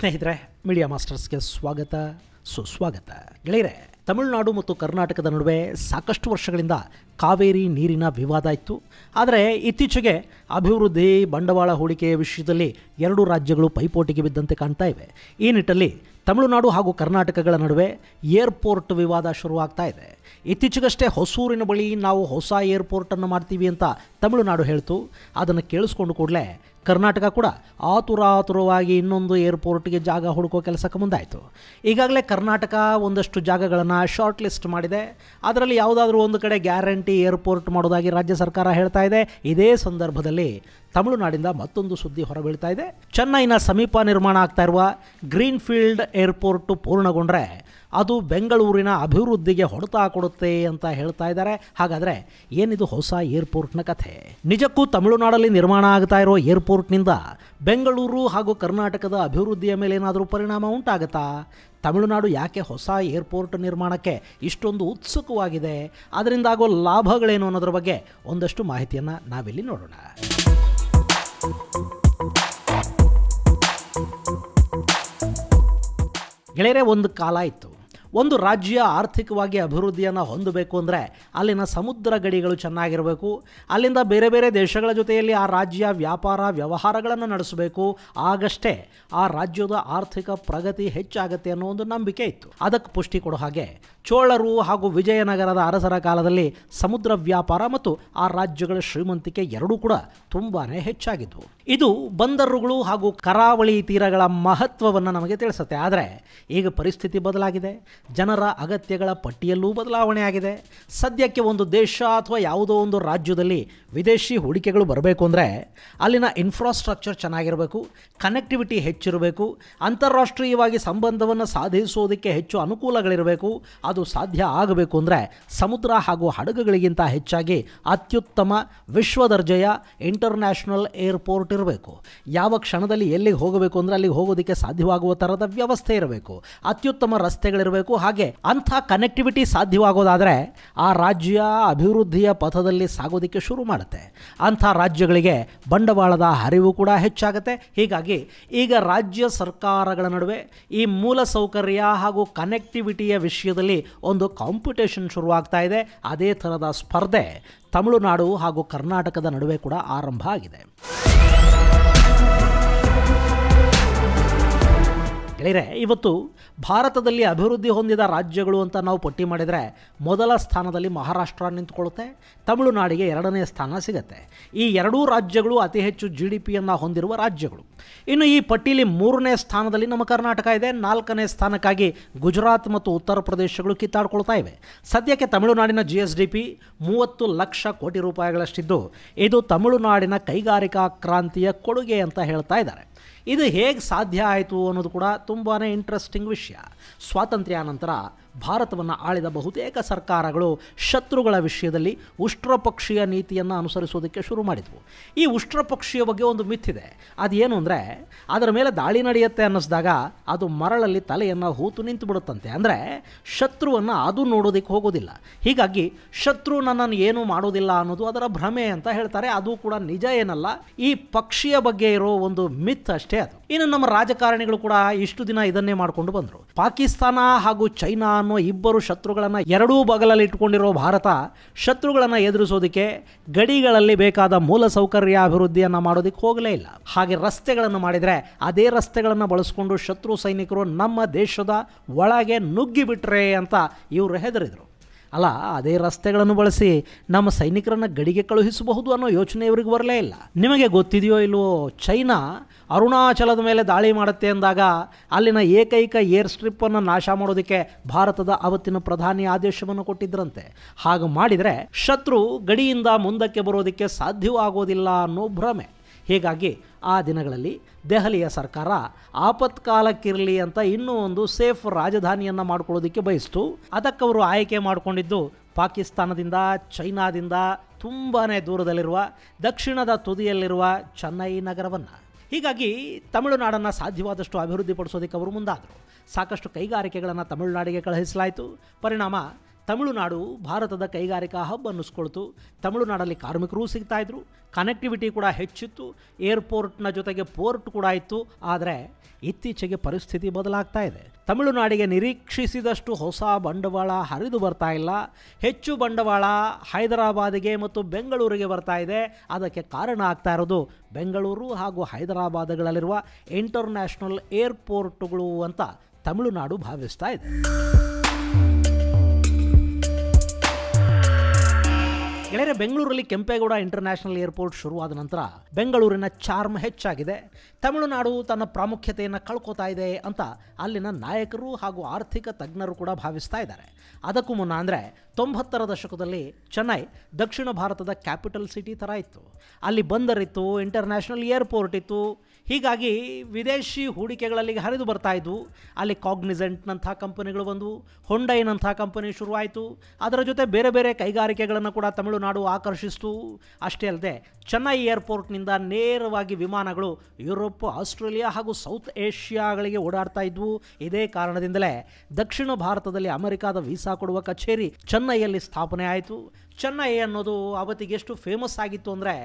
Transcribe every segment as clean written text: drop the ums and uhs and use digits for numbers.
ಸ್ನೇಹಿತರೆ, ಮೀಡಿಯಾ ಮಾಸ್ಟರ್ಸ್ಗೆ ಸ್ವಾಗತ ಸುಸ್ವಾಗತ. ಗೆಳೆಯರೆ, ತಮಿಳುನಾಡು ಮತ್ತು ಕರ್ನಾಟಕದ ನಡುವೆ ಸಾಕಷ್ಟು ವರ್ಷಗಳಿಂದ ಕಾವೇರಿ ನೀರಿನ ವಿವಾದ ಇತ್ತು. ಆದರೆ ಇತ್ತೀಚೆಗೆ ಅಭಿವೃದ್ಧಿ ಬಂಡವಾಳ ಹೂಡಿಕೆಯ ವಿಷಯದಲ್ಲಿ ಎರಡು ರಾಜ್ಯಗಳು ಪೈಪೋಟಿಗೆ ಬಿದ್ದಂತೆ ಕಾಣ್ತಾ ಇವೆ. ಈ ನಿಟ್ಟಲ್ಲಿ ತಮಿಳುನಾಡು ಹಾಗೂ ಕರ್ನಾಟಕಗಳ ನಡುವೆ ಏರ್ಪೋರ್ಟ್ ವಿವಾದ ಶುರುವಾಗ್ತಾ ಇದೆ. ಇತ್ತೀಚೆಗಷ್ಟೇ ಹೊಸೂರಿನ ಬಳಿ ನಾವು ಹೊಸ ಏರ್ಪೋರ್ಟನ್ನು ಮಾಡ್ತೀವಿ ಅಂತ ತಮಿಳುನಾಡು ಹೇಳ್ತು. ಅದನ್ನು ಕೇಳಿಸ್ಕೊಂಡು ಕೂಡಲೇ ಕರ್ನಾಟಕ ಕೂಡ ಆತುರವಾಗಿ ಇನ್ನೊಂದು ಏರ್ಪೋರ್ಟ್ಗೆ ಜಾಗ ಹುಡುಕೋ ಕೆಲಸಕ್ಕೆ ಮುಂದಾಯಿತು. ಈಗಾಗಲೇ ಕರ್ನಾಟಕ ಒಂದಷ್ಟು ಜಾಗಗಳನ್ನು ಶಾರ್ಟ್ ಲಿಸ್ಟ್ ಮಾಡಿದೆ. ಅದರಲ್ಲಿ ಯಾವುದಾದ್ರೂ ಒಂದು ಕಡೆ ಗ್ಯಾರಂಟಿ ಏರ್ಪೋರ್ಟ್ ಮಾಡೋದಾಗಿ ರಾಜ್ಯ ಸರ್ಕಾರ ಹೇಳ್ತಾ ಇದೆ. ಇದೇ ಸಂದರ್ಭದಲ್ಲಿ ತಮಿಳುನಾಡಿಂದ ಮತ್ತೊಂದು ಸುದ್ದಿ ಹೊರಬೀಳ್ತಾ ಇದೆ. ಚೆನ್ನೈನ ಸಮೀಪ ನಿರ್ಮಾಣ ಆಗ್ತಾ ಇರುವ ಗ್ರೀನ್ಫೀಲ್ಡ್ ಏರ್ಪೋರ್ಟು ಪೂರ್ಣಗೊಂಡ್ರೆ ಅದು ಬೆಂಗಳೂರಿನ ಅಭಿವೃದ್ಧಿಗೆ ಹೊಡೆತ ಕೊಡುತ್ತೆ ಅಂತ ಹೇಳ್ತಾ ಇದ್ದಾರೆ. ಹಾಗಾದರೆ ಏನಿದು ಹೊಸ ಏರ್ಪೋರ್ಟ್ನ ಕಥೆ? ನಿಜಕ್ಕೂ ತಮಿಳುನಾಡಲ್ಲಿ ನಿರ್ಮಾಣ ಆಗ್ತಾ ಇರೋ ಏರ್ಪೋರ್ಟ್ನಿಂದ ಬೆಂಗಳೂರು ಹಾಗೂ ಕರ್ನಾಟಕದ ಅಭಿವೃದ್ಧಿಯ ಮೇಲೆ ಏನಾದರೂ ಪರಿಣಾಮ ಉಂಟಾಗುತ್ತಾ? ತಮಿಳುನಾಡು ಯಾಕೆ ಹೊಸ ಏರ್ಪೋರ್ಟ್ ನಿರ್ಮಾಣಕ್ಕೆ ಇಷ್ಟೊಂದು ಉತ್ಸುಕವಾಗಿದೆ? ಅದರಿಂದಾಗೋ ಲಾಭಗಳೇನು ಅನ್ನೋದ್ರ ಬಗ್ಗೆ ಒಂದಷ್ಟು ಮಾಹಿತಿಯನ್ನು ನಾವಿಲ್ಲಿ ನೋಡೋಣ. ಗೆಳೆಯರೆ, ಒಂದು ಕಾಲ ಇತ್ತು. ಒಂದು ರಾಜ್ಯ ಆರ್ಥಿಕವಾಗಿ ಅಭಿವೃದ್ಧಿಯನ್ನು ಹೊಂದಬೇಕು ಅಂದರೆ ಅಲ್ಲಿನ ಸಮುದ್ರ ಗಡಿಗಳು ಚೆನ್ನಾಗಿರಬೇಕು. ಅಲ್ಲಿಂದ ಬೇರೆ ಬೇರೆ ದೇಶಗಳ ಜೊತೆಯಲ್ಲಿ ಆ ರಾಜ್ಯ ವ್ಯಾಪಾರ ವ್ಯವಹಾರಗಳನ್ನು ನಡೆಸಬೇಕು. ಆಗಷ್ಟೇ ಆ ರಾಜ್ಯದ ಆರ್ಥಿಕ ಪ್ರಗತಿ ಹೆಚ್ಚಾಗತ್ತೆ ಅನ್ನೋ ಒಂದು ನಂಬಿಕೆ ಇತ್ತು. ಅದಕ್ಕೆ ಪುಷ್ಟಿ ಕೊಡೋ ಹಾಗೆ ಚೋಳರು ಹಾಗೂ ವಿಜಯನಗರದ ಅರಸರ ಕಾಲದಲ್ಲಿ ಸಮುದ್ರ ವ್ಯಾಪಾರ ಮತ್ತು ಆ ರಾಜ್ಯಗಳ ಶ್ರೀಮಂತಿಕೆ ಎರಡೂ ಕೂಡ ತುಂಬಾ ಹೆಚ್ಚಾಗಿದ್ವು. ಇದು ಬಂದರುಗಳು ಹಾಗೂ ಕರಾವಳಿ ತೀರಗಳ ಮಹತ್ವವನ್ನು ನಮಗೆ ತಿಳಿಸುತ್ತೆ. ಆದರೆ ಈಗ ಪರಿಸ್ಥಿತಿ ಬದಲಾಗಿದೆ. ಜನರ ಅಗತ್ಯಗಳ ಪಟ್ಟಿಯಲ್ಲೂ ಬದಲಾವಣೆ ಆಗಿದೆ. ಸದ್ಯಕ್ಕೆ ಒಂದು ದೇಶ ಅಥವಾ ಯಾವುದೋ ಒಂದು ರಾಜ್ಯದಲ್ಲಿ ವಿದೇಶಿ ಹೂಡಿಕೆಗಳು ಬರಬೇಕು ಅಂದರೆ ಅಲ್ಲಿನ ಇನ್ಫ್ರಾಸ್ಟ್ರಕ್ಚರ್ ಚೆನ್ನಾಗಿರಬೇಕು, ಕನೆಕ್ಟಿವಿಟಿ ಹೆಚ್ಚಿರಬೇಕು, ಅಂತಾರಾಷ್ಟ್ರೀಯವಾಗಿ ಸಂಬಂಧವನ್ನು ಸಾಧಿಸೋದಕ್ಕೆ ಹೆಚ್ಚು ಅನುಕೂಲಗಳಿರಬೇಕು. ಅದು ಸಾಧ್ಯ ಆಗಬೇಕು ಅಂದರೆ ಸಮುದ್ರ ಹಾಗೂ ಹಡಗುಗಳಿಗಿಂತ ಹೆಚ್ಚಾಗಿ ಅತ್ಯುತ್ತಮ ವಿಶ್ವದರ್ಜೆಯ ಇಂಟರ್ನ್ಯಾಷನಲ್ ಏರ್ಪೋರ್ಟ್ ಇರಬೇಕು. ಯಾವ ಕ್ಷಣದಲ್ಲಿ ಎಲ್ಲಿಗೆ ಹೋಗಬೇಕು ಅಂದರೆ ಅಲ್ಲಿಗೆ ಹೋಗೋದಕ್ಕೆ ಸಾಧ್ಯವಾಗುವ ಥರದ ವ್ಯವಸ್ಥೆ ಇರಬೇಕು. ಅತ್ಯುತ್ತಮ ರಸ್ತೆಗಳಿರಬೇಕು. ಹಾಗೆ ಅಂಥ ಕನೆಕ್ಟಿವಿಟಿ ಸಾಧ್ಯವಾಗೋದಾದರೆ ಆ ರಾಜ್ಯ ಅಭಿವೃದ್ಧಿಯ ಪಥದಲ್ಲಿ ಸಾಗೋದಕ್ಕೆ ಶುರು ಮಾಡುತ್ತೆ. ಅಂಥ ರಾಜ್ಯಗಳಿಗೆ ಬಂಡವಾಳದ ಹರಿವು ಕೂಡ ಹೆಚ್ಚಾಗುತ್ತೆ. ಹೀಗಾಗಿ ಈಗ ರಾಜ್ಯ ಸರ್ಕಾರಗಳ ನಡುವೆ ಈ ಮೂಲಸೌಕರ್ಯ ಹಾಗೂ ಕನೆಕ್ಟಿವಿಟಿಯ ವಿಷಯದಲ್ಲಿ ಒಂದು ಕಾಂಪಿಟೇಷನ್ ಶುರುವಾಗ್ತಾ ಇದೆ. ಅದೇ ಥರದ ಸ್ಪರ್ಧೆ ತಮಿಳುನಾಡು ಹಾಗೂ ಕರ್ನಾಟಕದ ನಡುವೆ ಕೂಡ ಆರಂಭ ಆಗಿದೆ. ಗೆಳೆಯರೆ, ಇವತ್ತು ಭಾರತದಲ್ಲಿ ಅಭಿವೃದ್ಧಿ ಹೊಂದಿದ ರಾಜ್ಯಗಳು ಅಂತ ನಾವು ಪಟ್ಟಿ ಮಾಡಿದರೆ ಮೊದಲ ಸ್ಥಾನದಲ್ಲಿ ಮಹಾರಾಷ್ಟ್ರ ನಿಂತುಕೊಳ್ಳುತ್ತೆ. ತಮಿಳುನಾಡಿಗೆ ಎರಡನೇ ಸ್ಥಾನ ಸಿಗುತ್ತೆ. ಈ ಎರಡೂ ರಾಜ್ಯಗಳು ಅತಿ ಹೆಚ್ಚು GDPಯನ್ನು ಹೊಂದಿರುವ ರಾಜ್ಯಗಳು. ಇನ್ನು ಈ ಪಟ್ಟಿಯಲ್ಲಿ ಮೂರನೇ ಸ್ಥಾನದಲ್ಲಿ ನಮ್ಮ ಕರ್ನಾಟಕ ಇದೆ. ನಾಲ್ಕನೇ ಸ್ಥಾನಕ್ಕಾಗಿ ಗುಜರಾತ್ ಮತ್ತು ಉತ್ತರ ಪ್ರದೇಶಗಳು ಕಿತ್ತಾಡ್ಕೊಳ್ತಾ ಇವೆ. ಸದ್ಯಕ್ಕೆ ತಮಿಳುನಾಡಿನ GSDP 30 ಲಕ್ಷ ಕೋಟಿ ರೂಪಾಯಿಗಳಷ್ಟಿದ್ದು ಇದು ತಮಿಳುನಾಡಿನ ಕೈಗಾರಿಕಾ ಕ್ರಾಂತಿಯ ಕೊಡುಗೆ ಅಂತ ಹೇಳ್ತಾ ಇದ್ದಾರೆ. ಇದು ಹೇಗೆ ಸಾಧ್ಯ ಆಯಿತು ಅನ್ನೋದು ಕೂಡ ತುಂಬಾ ಇಂಟ್ರೆಸ್ಟಿಂಗ್ ವಿಷಯ. ಸ್ವಾತಂತ್ರ್ಯಾನಂತರ ಭಾರತವನ್ನು ಆಳಿದ ಬಹುತೇಕ ಸರ್ಕಾರಗಳು ಶತ್ರುಗಳ ವಿಷಯದಲ್ಲಿ ಉಷ್ಟ್ರಪಕ್ಷೀಯ ನೀತಿಯನ್ನು ಅನುಸರಿಸೋದಕ್ಕೆ ಶುರು ಮಾಡಿದ್ವು. ಈ ಉಷ್ಟ್ರಪಕ್ಷೀಯ ಬಗ್ಗೆ ಒಂದು ಮಿಥಿದೆ. ಅದೇನು ಅಂದರೆ ಅದರ ಮೇಲೆ ದಾಳಿ ನಡೆಯುತ್ತೆ ಅನ್ನಿಸಿದಾಗ ಅದು ಮರಳಲ್ಲಿ ತಲೆಯನ್ನು ಹೂತು ನಿಂತು ಬಿಡುತ್ತಂತೆ. ಅಂದರೆ ಶತ್ರುವನ್ನು ಅದು ನೋಡೋದಕ್ಕೆ ಹೋಗೋದಿಲ್ಲ. ಹೀಗಾಗಿ ಶತ್ರು ನನ್ನನ್ನು ಏನೂ ಮಾಡೋದಿಲ್ಲ ಅನ್ನೋದು ಅದರ ಭ್ರಮೆ ಅಂತ ಹೇಳ್ತಾರೆ. ಅದು ಕೂಡ ನಿಜ ಏನಲ್ಲ. ಈ ಪಕ್ಷಿಯ ಬಗ್ಗೆ ಇರೋ ಒಂದು ಮಿತ್ ಅಷ್ಟೇ ಅದು. ಇನ್ನು ನಮ್ಮ ರಾಜಕಾರಣಿಗಳು ಕೂಡ ಇಷ್ಟು ದಿನ ಇದನ್ನೇ ಮಾಡಿಕೊಂಡು ಬಂದರು. ಪಾಕಿಸ್ತಾನ ಹಾಗೂ ಚೈನಾ ಅನ್ನೋ ಇಬ್ಬರು ಶತ್ರುಗಳನ್ನು ಎರಡೂ ಬಗಲಲ್ಲಿ ಇಟ್ಕೊಂಡಿರೋ ಭಾರತ ಶತ್ರುಗಳನ್ನು ಎದುರಿಸೋದಕ್ಕೆ ಗಡಿಗಳಲ್ಲಿ ಬೇಕಾದ ಮೂಲಸೌಕರ್ಯ ಅಭಿವೃದ್ಧಿಯನ್ನು ಮಾಡೋದಕ್ಕೆ ಹೋಗಲೇ ಇಲ್ಲ. ಹಾಗೆ ರಸ್ತೆಗಳನ್ನು ಮಾಡಿದರೆ ಅದೇ ರಸ್ತೆಗಳನ್ನು ಬಳಸ್ಕೊಂಡು ಶತ್ರು ಸೈನಿಕರು ನಮ್ಮ ದೇಶದ ಒಳಗೆ ನುಗ್ಗಿಬಿಟ್ರೆ ಅಂತ ಇವರು ಹೆದರಿದರು. ಅಲ್ಲ, ಅದೇ ರಸ್ತೆಗಳನ್ನು ಬಳಸಿ ನಮ್ಮ ಸೈನಿಕರನ್ನು ಗಡಿಗೆ ಕಳುಹಿಸಬಹುದು ಅನ್ನೋ ಯೋಚನೆ ಇವರಿಗೆ ಬರಲೇ ಇಲ್ಲ. ನಿಮಗೆ ಗೊತ್ತಿದೆಯೋ ಇಲ್ವೋ, ಚೈನಾ ಅರುಣಾಚಲದ ಮೇಲೆ ದಾಳಿ ಮಾಡುತ್ತೆ ಅಂದಾಗ ಅಲ್ಲಿನ ಏಕೈಕ ಏರ್ ಸ್ಟ್ರಿಪ್ಪನ್ನು ನಾಶ ಮಾಡೋದಕ್ಕೆ ಭಾರತದ ಅವತ್ತಿನ ಪ್ರಧಾನಿ ಆದೇಶವನ್ನು ಕೊಟ್ಟಿದ್ದರಂತೆ. ಹಾಗೆ ಮಾಡಿದರೆ ಶತ್ರು ಗಡಿಯಿಂದ ಮುಂದಕ್ಕೆ ಬರೋದಕ್ಕೆ ಸಾಧ್ಯವಾಗೋದಿಲ್ಲ ಅನ್ನೋ ಭ್ರಮೆ. ಹೀಗಾಗಿ ಆ ದಿನಗಳಲ್ಲಿ ದೆಹಲಿಯ ಸರ್ಕಾರ ಆಪತ್ಕಾಲಕ್ಕಿರಲಿ ಅಂತ ಇನ್ನೂ ಒಂದು ಸೇಫ್ ರಾಜಧಾನಿಯನ್ನು ಮಾಡ್ಕೊಳ್ಳೋದಕ್ಕೆ ಬಯಸ್ತು. ಅದಕ್ಕವರು ಆಯ್ಕೆ ಮಾಡಿಕೊಂಡಿದ್ದು ಪಾಕಿಸ್ತಾನದಿಂದ, ಚೈನಾದಿಂದ ತುಂಬಾ ದೂರದಲ್ಲಿರುವ ದಕ್ಷಿಣದ ತುದಿಯಲ್ಲಿರುವ ಚೆನ್ನೈ ನಗರವನ್ನು. ಹೀಗಾಗಿ ತಮಿಳುನಾಡನ್ನು ಸಾಧ್ಯವಾದಷ್ಟು ಅಭಿವೃದ್ಧಿಪಡಿಸೋದಕ್ಕೆ ಅವರು ಮುಂದಾದರು. ಸಾಕಷ್ಟು ಕೈಗಾರಿಕೆಗಳನ್ನು ತಮಿಳುನಾಡಿಗೆ ಕಳುಹಿಸಲಾಯಿತು. ಪರಿಣಾಮ ತಮಿಳುನಾಡು ಭಾರತದ ಕೈಗಾರಿಕಾ ಹಬ್ ಅನ್ನಿಸ್ಕೊಳ್ತು. ತಮಿಳುನಾಡಲ್ಲಿ ಕಾರ್ಮಿಕರು ಸಿಗ್ತಾಯಿದ್ರು, ಕನೆಕ್ಟಿವಿಟಿ ಕೂಡ ಹೆಚ್ಚಿತ್ತು, ಏರ್ಪೋರ್ಟ್ನ ಜೊತೆಗೆ ಪೋರ್ಟ್ ಕೂಡ ಇತ್ತು. ಆದರೆ ಇತ್ತೀಚೆಗೆ ಪರಿಸ್ಥಿತಿ ಬದಲಾಗ್ತಾ ಇದೆ. ತಮಿಳುನಾಡಿಗೆ ನಿರೀಕ್ಷಿಸಿದಷ್ಟು ಹೊಸ ಬಂಡವಾಳ ಹರಿದು ಬರ್ತಾ ಇಲ್ಲ. ಹೆಚ್ಚು ಬಂಡವಾಳ ಹೈದರಾಬಾದಿಗೆ ಮತ್ತು ಬೆಂಗಳೂರಿಗೆ ಬರ್ತಾ ಇದೆ. ಅದಕ್ಕೆ ಕಾರಣ ಆಗ್ತಾ ಇರೋದು ಬೆಂಗಳೂರು ಹಾಗೂ ಹೈದರಾಬಾದ್ಗಳಲ್ಲಿರುವ ಇಂಟರ್ನ್ಯಾಷನಲ್ ಏರ್ಪೋರ್ಟ್ಗಳು ಅಂತ ತಮಿಳುನಾಡು ಭಾವಿಸ್ತಾ ಇದೆ. ಗೆಳೆಯರೆ, ಬೆಂಗಳೂರಲ್ಲಿ ಕೆಂಪೇಗೌಡ ಇಂಟರ್ನ್ಯಾಷನಲ್ ಏರ್ಪೋರ್ಟ್ ಶುರುವಾದ ನಂತರ ಬೆಂಗಳೂರಿನ ಚಾರ್ಮ್ ಹೆಚ್ಚಾಗಿದೆ. ತಮಿಳುನಾಡು ತನ್ನ ಪ್ರಾಮುಖ್ಯತೆಯನ್ನು ಕಳ್ಕೊತಾ ಇದೆ ಅಂತ ಅಲ್ಲಿನ ನಾಯಕರು ಹಾಗೂ ಆರ್ಥಿಕ ತಜ್ಞರು ಕೂಡ ಭಾವಿಸ್ತಾ ಇದ್ದಾರೆ. ಅದಕ್ಕೂ ಮುನ್ನ ಅಂದರೆ 90ರ ದಶಕದಲ್ಲಿ ಚೆನ್ನೈ ದಕ್ಷಿಣ ಭಾರತದ ಕ್ಯಾಪಿಟಲ್ ಸಿಟಿ ಥರ ಇತ್ತು. ಅಲ್ಲಿ ಬಂದರಿತ್ತು, ಇಂಟರ್ನ್ಯಾಷನಲ್ ಏರ್ಪೋರ್ಟ್ ಇತ್ತು. ಹೀಗಾಗಿ ವಿದೇಶಿ ಹೂಡಿಕೆಗಳಲ್ಲಿಗೆ ಹರಿದು ಬರ್ತಾ ಇದ್ವು. ಅಲ್ಲಿ ಕಾಗ್ನಿಸೆಂಟ್ನಂಥ ಕಂಪನಿಗಳು ಬಂದವು, ಹೊಂಡೈನಂಥ ಕಂಪನಿ ಶುರುವಾಯಿತು. ಅದರ ಜೊತೆ ಬೇರೆ ಬೇರೆ ಕೈಗಾರಿಕೆಗಳನ್ನು ಕೂಡ ತಮಿಳುನಾಡು ಆಕರ್ಷಿಸಿತು. ಅಷ್ಟೇ ಅಲ್ಲದೆ ಚೆನ್ನೈ ಏರ್ಪೋರ್ಟ್ನಿಂದ ನೇರವಾಗಿ ವಿಮಾನಗಳು ಯುರೋಪ್, ಆಸ್ಟ್ರೇಲಿಯಾ ಹಾಗೂ ಸೌತ್ ಏಷ್ಯಾಗಳಿಗೆ ಓಡಾಡ್ತಾ ಇದ್ವು. ಇದೇ ಕಾರಣದಿಂದಲೇ ದಕ್ಷಿಣ ಭಾರತದಲ್ಲಿ ಅಮೆರಿಕಾದ ವೀಸಾ ಕೊಡುವ ಕಚೇರಿ ಚೆನ್ನೈಯಲ್ಲಿ ಸ್ಥಾಪನೆ ಆಯಿತು. ಚೆನ್ನೈ ಅನ್ನೋದು ಅವತ್ತಿಗೆ ಎಷ್ಟು ಫೇಮಸ್ ಆಗಿತ್ತು ಅಂದರೆ,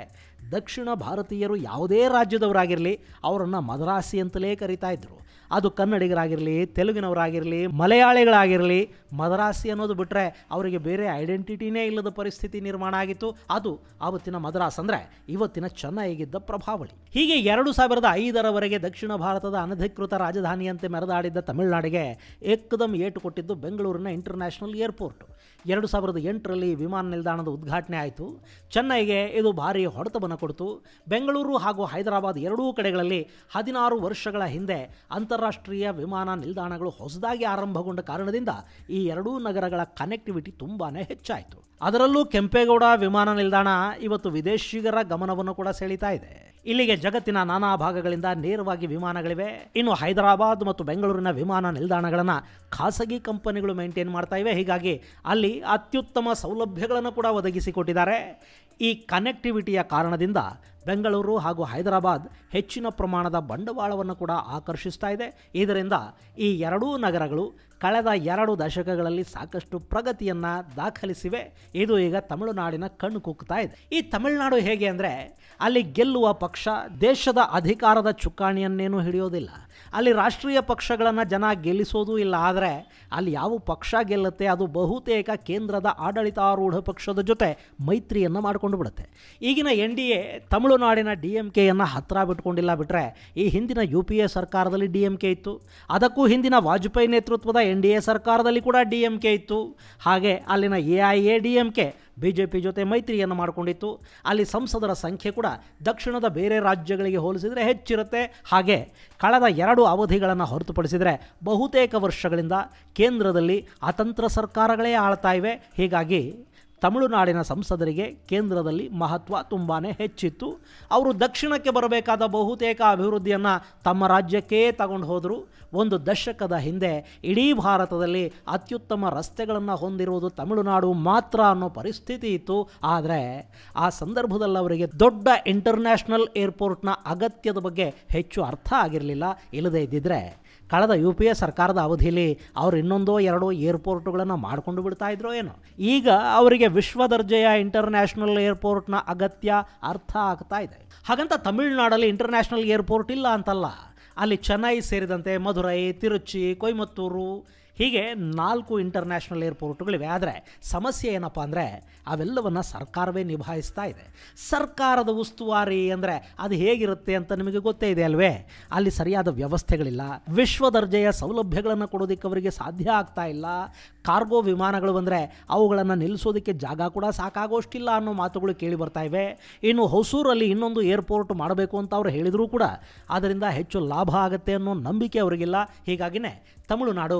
ದಕ್ಷಿಣ ಭಾರತೀಯರು ಯಾವುದೇ ರಾಜ್ಯದವರಾಗಿರಲಿ ಅವರನ್ನು ಮದ್ರಾಸಿ ಅಂತಲೇ ಕರೀತಾ ಇದ್ದರು. ಅದು ಕನ್ನಡಿಗರಾಗಿರಲಿ, ತೆಲುಗಿನವರಾಗಿರಲಿ, ಮಲಯಾಳಿಗಳಾಗಿರಲಿ, ಮದ್ರಾಸಿ ಅನ್ನೋದು ಬಿಟ್ಟರೆ ಅವರಿಗೆ ಬೇರೆ ಐಡೆಂಟಿಟಿನೇ ಇಲ್ಲದ ಪರಿಸ್ಥಿತಿ ನಿರ್ಮಾಣ ಆಗಿತ್ತು. ಅದು ಆವತ್ತಿನ ಮದ್ರಾಸ್ ಅಂದರೆ ಇವತ್ತಿನ ಚೆನ್ನೈಗಿದ್ದ ಪ್ರಭಾವಳಿ. ಹೀಗೆ 2005ರವರೆಗೆ ದಕ್ಷಿಣ ಭಾರತದ ಅನಧಿಕೃತ ರಾಜಧಾನಿಯಂತೆ ಮೆರೆದಾಡಿದ್ದ ತಮಿಳುನಾಡಿಗೆ ಏಕದಮ್ ಏಟು ಕೊಟ್ಟಿದ್ದು ಬೆಂಗಳೂರಿನ ಇಂಟರ್ನ್ಯಾಷನಲ್ ಏರ್ಪೋರ್ಟ್. 2008ರಲ್ಲಿ ವಿಮಾನ ನಿಲ್ದಾಣದ ಉದ್ಘಾಟನೆ ಆಯಿತು. ಚೆನ್ನೈಗೆ ಇದು ಭಾರಿ ಹೊಡೆತವನ್ನು ಕೊಡ್ತು. ಬೆಂಗಳೂರು ಹಾಗೂ ಹೈದರಾಬಾದ್ ಎರಡೂ ಕಡೆಗಳಲ್ಲಿ 16 ವರ್ಷಗಳ ಹಿಂದೆ ಅಂತಾರಾಷ್ಟ್ರೀಯ ವಿಮಾನ ನಿಲ್ದಾಣಗಳು ಹೊಸದಾಗಿ ಆರಂಭಗೊಂಡ ಕಾರಣದಿಂದ ಈ ಎರಡೂ ನಗರಗಳ ಕನೆಕ್ಟಿವಿಟಿ ತುಂಬಾ ಹೆಚ್ಚಾಯಿತು. ಅದರಲ್ಲೂ ಕೆಂಪೇಗೌಡ ವಿಮಾನ ನಿಲ್ದಾಣ ಇವತ್ತು ವಿದೇಶಿಗರ ಗಮನವನ್ನು ಕೂಡ ಸೆಳೀತಾ ಇದೆ. ಇಲ್ಲಿಗೆ ಜಗತ್ತಿನ ನಾನಾ ಭಾಗಗಳಿಂದ ನೇರವಾಗಿ ವಿಮಾನಗಳಿವೆ. ಇನ್ನು ಹೈದರಾಬಾದ್ ಮತ್ತು ಬೆಂಗಳೂರಿನ ವಿಮಾನ ನಿಲ್ದಾಣಗಳನ್ನು ಖಾಸಗಿ ಕಂಪನಿಗಳು ಮೇಂಟೈನ್ ಮಾಡ್ತಾ ಇವೆ. ಹೀಗಾಗಿ ಅಲ್ಲಿ ಅತ್ಯುತ್ತಮ ಸೌಲಭ್ಯಗಳನ್ನು ಕೂಡ ಒದಗಿಸಿಕೊಟ್ಟಿದ್ದಾರೆ. ಈ ಕನೆಕ್ಟಿವಿಟಿಯ ಕಾರಣದಿಂದ ಬೆಂಗಳೂರು ಹಾಗೂ ಹೈದರಾಬಾದ್ ಹೆಚ್ಚಿನ ಪ್ರಮಾಣದ ಬಂಡವಾಳವನ್ನು ಕೂಡ ಆಕರ್ಷಿಸ್ತಾ ಇದೆ. ಇದರಿಂದ ಈ ಎರಡೂ ನಗರಗಳು ಕಳೆದ 2 ದಶಕಗಳಲ್ಲಿ ಸಾಕಷ್ಟು ಪ್ರಗತಿಯನ್ನು ದಾಖಲಿಸಿವೆ. ಇದು ಈಗ ತಮಿಳುನಾಡಿನ ಕಣ್ಣು ಕುಕ್ಕುತ್ತಾ ಇದೆ. ಈ ತಮಿಳುನಾಡು ಹೇಗೆ ಅಂದರೆ, ಅಲ್ಲಿ ಗೆಲ್ಲುವ ಪಕ್ಷ ದೇಶದ ಅಧಿಕಾರದ ಚುಕ್ಕಾಣಿಯನ್ನೇನೂ ಹಿಡಿಯೋದಿಲ್ಲ. ಅಲ್ಲಿ ರಾಷ್ಟ್ರೀಯ ಪಕ್ಷಗಳನ್ನು ಜನ ಗೆಲ್ಲಿಸೋದೂ ಇಲ್ಲ. ಆದರೆ ಅಲ್ಲಿ ಯಾವ ಪಕ್ಷ ಗೆಲ್ಲುತ್ತೆ ಅದು ಬಹುತೇಕ ಕೇಂದ್ರದ ಆಡಳಿತಾರೂಢ ಪಕ್ಷದ ಜೊತೆ ಮೈತ್ರಿಯನ್ನು ಮಾಡಿಕೊಂಡು ಬಿಡುತ್ತೆ. ಈಗಿನ NDA ತಮಿಳುನಾಡಿನ DMKಯನ್ನು ಹತ್ತಿರ ಬಿಟ್ಕೊಂಡಿಲ್ಲ. ಬಿಟ್ಟರೆ ಈ ಹಿಂದಿನ UPA ಸರ್ಕಾರದಲ್ಲಿ DMK ಇತ್ತು. ಅದಕ್ಕೂ ಹಿಂದಿನ ವಾಜಪೇಯಿ ನೇತೃತ್ವದ NDA ಸರ್ಕಾರದಲ್ಲಿ ಕೂಡ DMK ಇತ್ತು. ಹಾಗೆ ಅಲ್ಲಿನ AIADMK BJP ಜೊತೆ ಮೈತ್ರಿಯನ್ನು ಮಾಡಿಕೊಂಡಿತ್ತು. ಅಲ್ಲಿ ಸಂಸದರ ಸಂಖ್ಯೆ ಕೂಡ ದಕ್ಷಿಣದ ಬೇರೆ ರಾಜ್ಯಗಳಿಗೆ ಹೋಲಿಸಿದರೆ ಹೆಚ್ಚಿರುತ್ತೆ. ಹಾಗೆ ಕಳೆದ 2 ಅವಧಿಗಳನ್ನು ಹೊರತುಪಡಿಸಿದರೆ ಬಹುತೇಕ ವರ್ಷಗಳಿಂದ ಕೇಂದ್ರದಲ್ಲಿ ಅತಂತ್ರ ಸರ್ಕಾರಗಳೇ ಆಳ್ತಾ ಇವೆ. ಹೀಗಾಗಿ ತಮಿಳುನಾಡಿನ ಸಂಸದರಿಗೆ ಕೇಂದ್ರದಲ್ಲಿ ಮಹತ್ವ ತುಂಬಾ ಹೆಚ್ಚಿತ್ತು. ಅವರು ದಕ್ಷಿಣಕ್ಕೆ ಬರಬೇಕಾದ ಬಹುತೇಕ ಅಭಿವೃದ್ಧಿಯನ್ನು ತಮ್ಮ ರಾಜ್ಯಕ್ಕೇ ತಗೊಂಡು ಹೋದರು. 1 ದಶಕದ ಹಿಂದೆ ಇಡೀ ಭಾರತದಲ್ಲಿ ಅತ್ಯುತ್ತಮ ರಸ್ತೆಗಳನ್ನು ಹೊಂದಿರುವುದು ತಮಿಳುನಾಡು ಮಾತ್ರ ಅನ್ನೋ ಪರಿಸ್ಥಿತಿ ಇತ್ತು. ಆದರೆ ಆ ಸಂದರ್ಭದಲ್ಲಿ ಅವರಿಗೆ ದೊಡ್ಡ ಇಂಟರ್ನ್ಯಾಷನಲ್ ಏರ್ಪೋರ್ಟ್ನ ಅಗತ್ಯದ ಬಗ್ಗೆ ಹೆಚ್ಚು ಅರ್ಥ ಆಗಿರಲಿಲ್ಲ. ಇಲ್ಲದೇ ಇದ್ದಿದ್ದರೆ ಕಳೆದ UPA ಸರ್ಕಾರದ ಅವಧಿಯಲ್ಲಿ ಅವರು ಇನ್ನೊಂದೋ 2 ಏರ್ಪೋರ್ಟ್ಗಳನ್ನು ಮಾಡಿಕೊಂಡು ಬಿಡ್ತಾ ಇದ್ರೋ ಏನೋ. ಈಗ ಅವರಿಗೆ ವಿಶ್ವ ದರ್ಜೆಯ ಇಂಟರ್ನ್ಯಾಷನಲ್ ಏರ್ಪೋರ್ಟ್ನ ಅಗತ್ಯ ಅರ್ಥ ಆಗ್ತಾ ಇದೆ. ಹಾಗಂತ ತಮಿಳುನಾಡಲ್ಲಿ ಇಂಟರ್ನ್ಯಾಷನಲ್ ಏರ್ಪೋರ್ಟ್ ಇಲ್ಲ ಅಂತಲ್ಲ. ಅಲ್ಲಿ ಚೆನ್ನೈ ಸೇರಿದಂತೆ ಮಧುರೈ, ತಿರುಚಿ, ಕೊಯಮತ್ತೂರು ಹೀಗೆ 4 ಇಂಟರ್ನ್ಯಾಷನಲ್ ಏರ್ಪೋರ್ಟ್ಗಳಿವೆ. ಆದರೆ ಸಮಸ್ಯೆ ಏನಪ್ಪ ಅಂದರೆ ಅವೆಲ್ಲವನ್ನು ಸರ್ಕಾರವೇ ನಿಭಾಯಿಸ್ತಾ ಇದೆ. ಸರ್ಕಾರದ ಉಸ್ತುವಾರಿ ಅಂದರೆ ಅದು ಹೇಗಿರುತ್ತೆ ಅಂತ ನಿಮಗೆ ಗೊತ್ತೇ ಇದೆ ಅಲ್ವೇ. ಅಲ್ಲಿ ಸರಿಯಾದ ವ್ಯವಸ್ಥೆಗಳಿಲ್ಲ. ವಿಶ್ವ ದರ್ಜೆಯ ಸೌಲಭ್ಯಗಳನ್ನು ಕೊಡೋದಕ್ಕೆ ಅವರಿಗೆ ಸಾಧ್ಯ ಆಗ್ತಾ ಇಲ್ಲ. ಕಾರ್ಗೋ ವಿಮಾನಗಳು ಬಂದರೆ ಅವುಗಳನ್ನು ನಿಲ್ಲಿಸೋದಕ್ಕೆ ಜಾಗ ಕೂಡ ಸಾಕಾಗೋಷ್ಟಿಲ್ಲ ಅನ್ನೋ ಮಾತುಗಳು ಕೇಳಿ ಬರ್ತಾ ಇವೆ. ಇನ್ನು ಹೊಸೂರಲ್ಲಿ ಇನ್ನೊಂದು ಏರ್ಪೋರ್ಟ್ ಮಾಡಬೇಕು ಅಂತ ಅವರು ಹೇಳಿದರೂ ಕೂಡ ಅದರಿಂದ ಹೆಚ್ಚು ಲಾಭ ಆಗುತ್ತೆ ಅನ್ನೋ ನಂಬಿಕೆ ಅವರಿಗಿಲ್ಲ. ಹೀಗಾಗಿನೇ ತಮಿಳುನಾಡು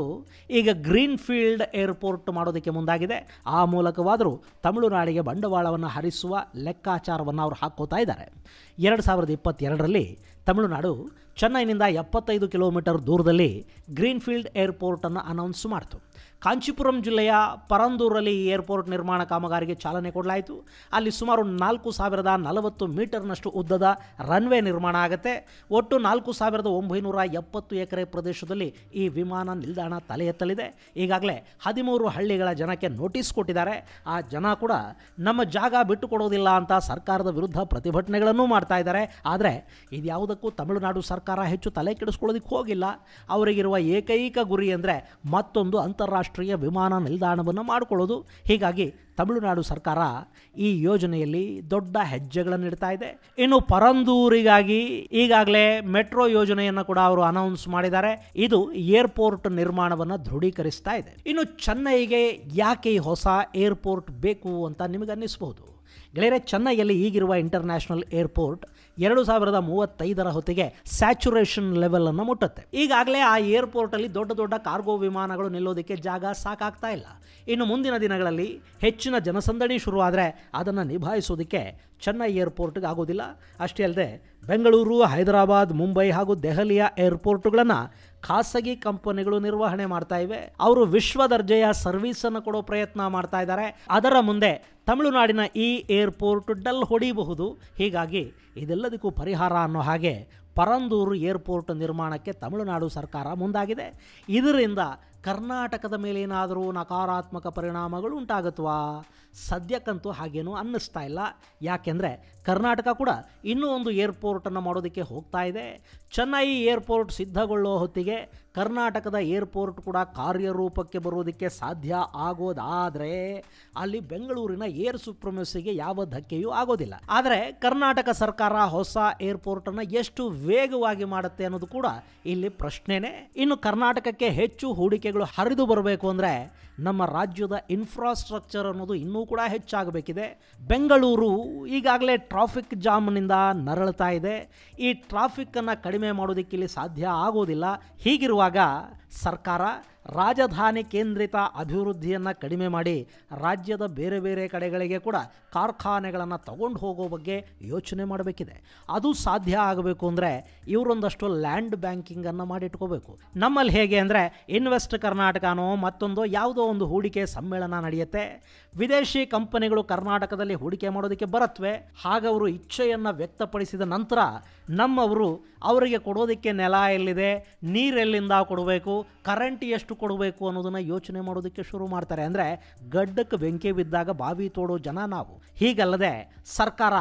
ಈಗ ಗ್ರೀನ್ ಫೀಲ್ಡ್ ಏರ್ಪೋರ್ಟ್ ಮಾಡೋದಕ್ಕೆ ಮುಂದಾಗಿದೆ. ಆ ಮೂಲಕವಾದರೂ ತಮಿಳುನಾಡಿಗೆ ಬಂಡವಾಳವನ್ನು ಹರಿಸುವ ಲೆಕ್ಕಾಚಾರವನ್ನು ಅವರು ಹಾಕೋತಾ ಇದ್ದಾರೆ. 2022ರಲ್ಲಿ ತಮಿಳುನಾಡು ಚೆನ್ನೈನಿಂದ 75 ಕಿಲೋಮೀಟರ್ ದೂರದಲ್ಲಿ ಗ್ರೀನ್ಫೀಲ್ಡ್ ಏರ್ಪೋರ್ಟನ್ನು ಅನೌನ್ಸ್ ಮಾಡಿತು. ಕಾಂಚೀಪುರಂ ಜಿಲ್ಲೆಯ ಪರಂದೂರಲ್ಲಿ ಈ ಏರ್ಪೋರ್ಟ್ ನಿರ್ಮಾಣ ಕಾಮಗಾರಿಗೆ ಚಾಲನೆ ಕೊಡಲಾಯಿತು. ಅಲ್ಲಿ ಸುಮಾರು 4040 ಮೀಟರ್ನಷ್ಟು ಉದ್ದದ ರನ್ವೇ ನಿರ್ಮಾಣ ಆಗುತ್ತೆ. ಒಟ್ಟು 4970 ಎಕರೆ ಪ್ರದೇಶದಲ್ಲಿ ಈ ವಿಮಾನ ನಿಲ್ದಾಣ ತಲೆ ಎತ್ತಲಿದೆ. ಈಗಾಗಲೇ 13 ಹಳ್ಳಿಗಳ ಜನಕ್ಕೆ ನೋಟಿಸ್ ಕೊಟ್ಟಿದ್ದಾರೆ. ಆ ಜನ ಕೂಡ ನಮ್ಮ ಜಾಗ ಬಿಟ್ಟು ಕೊಡೋದಿಲ್ಲ ಅಂತ ಸರ್ಕಾರದ ವಿರುದ್ಧ ಪ್ರತಿಭಟನೆಗಳನ್ನು ಮಾಡ್ತಾ ಇದ್ದಾರೆ. ಆದರೆ ಇದ್ಯಾವುದಕ್ಕೂ ತಮಿಳುನಾಡು ಸರ್ಕಾರ ಹೆಚ್ಚು ತಲೆ ಕೆಡಿಸ್ಕೊಳ್ಳೋದಕ್ಕೆ ಹೋಗಿಲ್ಲ. ಅವರಿಗಿರುವ ಏಕೈಕ ಗುರಿ ಅಂದರೆ ಮತ್ತೊಂದು ಅಂತಾರಾಷ್ಟ್ರೀಯ ವಿಮಾನ ನಿಲ್ದಾಣವನ್ನು ಮಾಡಿಕೊಳ್ಳೋದು. ಹೀಗಾಗಿ ತಮಿಳುನಾಡು ಸರ್ಕಾರ ಈ ಯೋಜನೆಯಲ್ಲಿ ದೊಡ್ಡ ಹೆಜ್ಜೆಗಳನ್ನು ಇಡ್ತಾ ಇದೆ. ಇನ್ನು ಪರಂದೂರಿಗಾಗಿ ಈಗಾಗಲೇ ಮೆಟ್ರೋ ಯೋಜನೆಯನ್ನು ಕೂಡ ಅವರು ಅನೌನ್ಸ್ ಮಾಡಿದ್ದಾರೆ. ಇದು ಏರ್ಪೋರ್ಟ್ ನಿರ್ಮಾಣವನ್ನು ದೃಢೀಕರಿಸ್ತಾ ಇದೆ. ಇನ್ನು ಚೆನ್ನೈಗೆ ಯಾಕೆ ಈ ಹೊಸ ಏರ್ಪೋರ್ಟ್ ಬೇಕು ಅಂತ ನಿಮಗೆ ಅನ್ನಿಸಬಹುದು. ಗೆಳೆಯರೆ, ಚೆನ್ನೈಯಲ್ಲಿ ಈಗಿರುವ ಇಂಟರ್ನ್ಯಾಷನಲ್ ಏರ್ಪೋರ್ಟ್ 2035 ಹೊತ್ತಿಗೆ ಸ್ಯಾಚುರೇಷನ್ ಲೆವೆಲ್ ಅನ್ನು ಮುಟ್ಟುತ್ತೆ. ಈಗಾಗಲೇ ಆ ಏರ್ಪೋರ್ಟಲ್ಲಿ ದೊಡ್ಡ ದೊಡ್ಡ ಕಾರ್ಗೋ ವಿಮಾನಗಳು ನಿಲ್ಲೋದಕ್ಕೆ ಜಾಗ ಸಾಕಾಗ್ತಾ ಇಲ್ಲ. ಇನ್ನು ಮುಂದಿನ ದಿನಗಳಲ್ಲಿ ಹೆಚ್ಚಿನ ಜನಸಂದಣಿ ಶುರುವಾದರೆ ಅದನ್ನು ನಿಭಾಯಿಸೋದಕ್ಕೆ ಚೆನ್ನೈ ಏರ್ಪೋರ್ಟ್ಗೆ ಆಗೋದಿಲ್ಲ. ಅಷ್ಟೇ ಅಲ್ಲದೆ ಬೆಂಗಳೂರು, ಹೈದರಾಬಾದ್, ಮುಂಬೈ ಹಾಗೂ ದೆಹಲಿಯ ಏರ್ಪೋರ್ಟ್ಗಳನ್ನು ಖಾಸಗಿ ಕಂಪನಿಗಳು ನಿರ್ವಹಣೆ ಮಾಡ್ತಾ ಇವೆ. ಅವರು ವಿಶ್ವ ದರ್ಜೆಯ ಸರ್ವಿಸನ್ನು ಕೊಡೋ ಪ್ರಯತ್ನ ಮಾಡ್ತಾ ಇದ್ದಾರೆ. ಅದರ ಮುಂದೆ ತಮಿಳುನಾಡಿನ ಈ ಏರ್ಪೋರ್ಟ್ ಡಲ್ ಹೊಡೆಯಬಹುದು. ಹೀಗಾಗಿ ಇದೆಲ್ಲದಕ್ಕೂ ಪರಿಹಾರ ಅನ್ನೋ ಹಾಗೆ ಪರಂದೂರು ಏರ್ಪೋರ್ಟ್ ನಿರ್ಮಾಣಕ್ಕೆ ತಮಿಳುನಾಡು ಸರ್ಕಾರ ಮುಂದಾಗಿದೆ. ಇದರಿಂದ ಕರ್ನಾಟಕದ ಮೇಲೇನಾದರೂ ನಕಾರಾತ್ಮಕ ಪರಿಣಾಮಗಳು ಉಂಟಾಗುತ್ತವಾ? ಸದ್ಯಕ್ಕಂತೂ ಹಾಗೇನೂ ಅನ್ನಿಸ್ತಾ ಇಲ್ಲ. ಯಾಕೆಂದರೆ ಕರ್ನಾಟಕ ಕೂಡ ಇನ್ನೂ ಒಂದು ಏರ್ಪೋರ್ಟನ್ನು ಮಾಡೋದಕ್ಕೆ ಹೋಗ್ತಾ ಇದೆ. ಚೆನ್ನೈ ಏರ್ಪೋರ್ಟ್ ಸಿದ್ಧಗೊಳ್ಳೋ ಹೊತ್ತಿಗೆ ಕರ್ನಾಟಕದ ಏರ್ಪೋರ್ಟ್ ಕೂಡ ಕಾರ್ಯರೂಪಕ್ಕೆ ಬರೋದಕ್ಕೆ ಸಾಧ್ಯ ಆಗೋದಾದರೆ ಅಲ್ಲಿ ಬೆಂಗಳೂರಿನ ಏರ್ ಸುಪ್ರಮಸಿಗೆ ಯಾವ ಧಕ್ಕೆಯೂ ಆಗೋದಿಲ್ಲ. ಆದರೆ ಕರ್ನಾಟಕ ಸರ್ಕಾರ ಹೊಸ ಏರ್ಪೋರ್ಟನ್ನು ಎಷ್ಟು ವೇಗವಾಗಿ ಮಾಡುತ್ತೆ ಅನ್ನೋದು ಕೂಡ ಇಲ್ಲಿ ಪ್ರಶ್ನೆನೇ. ಇನ್ನು ಕರ್ನಾಟಕಕ್ಕೆ ಹೆಚ್ಚು ಹೂಡಿಕೆಗಳು ಹರಿದು ಬರಬೇಕು ಅಂದರೆ ನಮ್ಮ ರಾಜ್ಯದ ಇನ್ಫ್ರಾಸ್ಟ್ರಕ್ಚರ್ ಅನ್ನೋದು ಇನ್ನೂ ಕೂಡ ಹೆಚ್ಚಾಗಬೇಕಿದೆ. ಬೆಂಗಳೂರು ಈಗಾಗಲೇ ಟ್ರಾಫಿಕ್ ಜಾಮ್ನಿಂದ ನರಳುತ್ತಾ ಇದೆ. ಈ ಟ್ರಾಫಿಕ್ಕನ್ನು ಕಡಿಮೆ ಮಾಡೋದಕ್ಕೆ ಇಲ್ಲಿ ಸಾಧ್ಯ ಆಗೋದಿಲ್ಲ. ಹೀಗಿರುವಾಗ ಸರ್ಕಾರ ರಾಜಧಾನಿ ಕೇಂದ್ರಿತ ಅಭಿವೃದ್ಧಿಯನ್ನು ಕಡಿಮೆ ಮಾಡಿ ರಾಜ್ಯದ ಬೇರೆ ಬೇರೆ ಕಡೆಗಳಿಗೆ ಕೂಡ ಕಾರ್ಖಾನೆಗಳನ್ನು ತಗೊಂಡು ಹೋಗೋ ಬಗ್ಗೆ ಯೋಚನೆ ಮಾಡಬೇಕಿದೆ. ಅದು ಸಾಧ್ಯ ಆಗಬೇಕು ಅಂದರೆ ಇವರೊಂದಷ್ಟು ಲ್ಯಾಂಡ್ ಬ್ಯಾಂಕಿಂಗನ್ನು ಮಾಡಿಟ್ಕೋಬೇಕು. ನಮ್ಮಲ್ಲಿ ಹೇಗೆ ಅಂದರೆ ಇನ್ವೆಸ್ಟ್ ಕರ್ನಾಟಕನೋ ಮತ್ತೊಂದು ಯಾವುದೋ ಒಂದು ಹೂಡಿಕೆ ಸಮ್ಮೇಳನ ನಡೆಯುತ್ತೆ. ವಿದೇಶಿ ಕಂಪನಿಗಳು ಕರ್ನಾಟಕದಲ್ಲಿ ಹೂಡಿಕೆ ಮಾಡೋದಕ್ಕೆ ಬರುತ್ತವೆ. ಹಾಗವರು ಇಚ್ಛೆಯನ್ನು ವ್ಯಕ್ತಪಡಿಸಿದ ನಂತರ ನಮ್ಮವರು ಅವರಿಗೆ ಕೊಡೋದಕ್ಕೆ ನೆಲ ಎಲ್ಲಿದೆ, ನೀರೆಲ್ಲಿಂದ ಕೊಡಬೇಕು, ಕರೆಂಟ್ ಎಷ್ಟು ಕೊಡಬೇಕು ಅನ್ನೋದನ್ನು ಯೋಚನೆ ಮಾಡೋದಕ್ಕೆ ಶುರು ಮಾಡ್ತಾರೆ. ಅಂದರೆ ಗಡ್ಡಕ್ಕೆ ಬೆಂಕಿ ಬಿದ್ದಾಗ ಬಾವಿ ತೋಡೋ ಜನ ನಾವು. ಹೀಗಲ್ಲದೆ ಸರ್ಕಾರ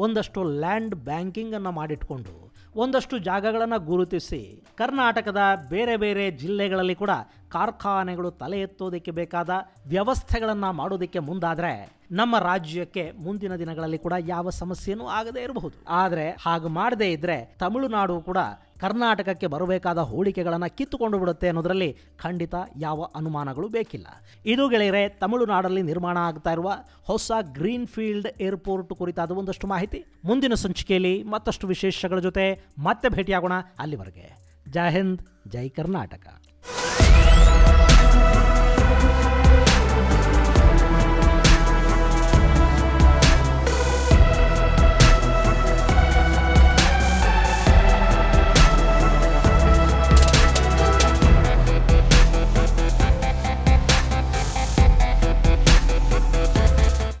ಒಂದಷ್ಟು ಲ್ಯಾಂಡ್ ಬ್ಯಾಂಕಿಂಗನ್ನು ಮಾಡಿಟ್ಕೊಂಡು ಒಂದಷ್ಟು ಜಾಗಗಳನ್ನು ಗುರುತಿಸಿ ಕರ್ನಾಟಕದ ಬೇರೆ ಬೇರೆ ಜಿಲ್ಲೆಗಳಲ್ಲಿ ಕೂಡ ಕಾರ್ಖಾನೆಗಳು ತಲೆ ಎತ್ತೋದಕ್ಕೆ ಬೇಕಾದ ವ್ಯವಸ್ಥೆಗಳನ್ನು ಮಾಡೋದಕ್ಕೆ ಮುಂದಾದರೆ ನಮ್ಮ ರಾಜ್ಯಕ್ಕೆ ಮುಂದಿನ ದಿನಗಳಲ್ಲಿ ಕೂಡ ಯಾವ ಸಮಸ್ಯೆನೂ ಆಗದೇ ಇರಬಹುದು. ಆದರೆ ಹಾಗೆ ಮಾಡದೇ ಇದ್ದರೆ ತಮಿಳುನಾಡು ಕೂಡ ಕರ್ನಾಟಕಕ್ಕೆ ಬರಬೇಕಾದ ಹೂಡಿಕೆಗಳನ್ನು ಕಿತ್ತುಕೊಂಡು ಬಿಡುತ್ತೆ ಅನ್ನೋದರಲ್ಲಿ ಖಂಡಿತ ಯಾವ ಅನುಮಾನಗಳು ಬೇಕಿಲ್ಲ. ಇದು ಗೆಳೆಯರೆ ತಮಿಳುನಾಡಲ್ಲಿ ನಿರ್ಮಾಣ ಆಗ್ತಾ ಇರುವ ಹೊಸ ಗ್ರೀನ್ಫೀಲ್ಡ್ ಏರ್ಪೋರ್ಟ್ ಕುರಿತಾದ ಒಂದಷ್ಟು ಮಾಹಿತಿ. ಮುಂದಿನ ಸಂಚಿಕೆಯಲ್ಲಿ ಮತ್ತಷ್ಟು ವಿಶೇಷಗಳ ಜೊತೆ ಮತ್ತೆ ಭೇಟಿಯಾಗೋಣ. ಅಲ್ಲಿವರೆಗೆ ಜೈ ಹಿಂದ್, ಜೈ ಕರ್ನಾಟಕ.